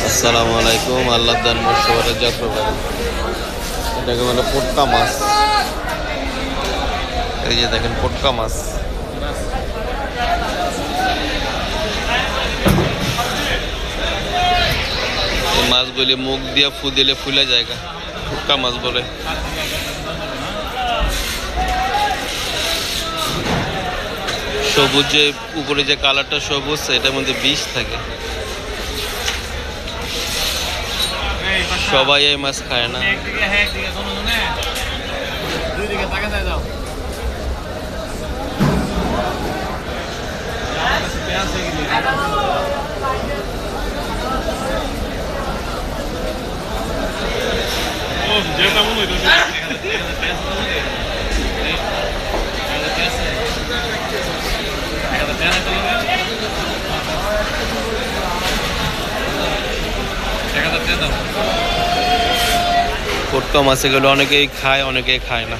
আসসালামু আলাইকুম। আল্লাহ দান মৎস্যবাজার যাত্রাবাড়ি, এটাকে বলে পটকা মাছ। এই যে দেখেন পটকা মাছ, এই মাছগুলি মুখ দিয়ে ফু দিলে ফুলে জায়গা, পটকা মাছ বলে। সবুজ যে উপরে যে কালারটা সবুজ, এটার মধ্যে বিষ থাকে। সবাই এই মাছ খায় না। পটকা মাছ এগুলো অনেকেই খায়, অনেকেই খায় না।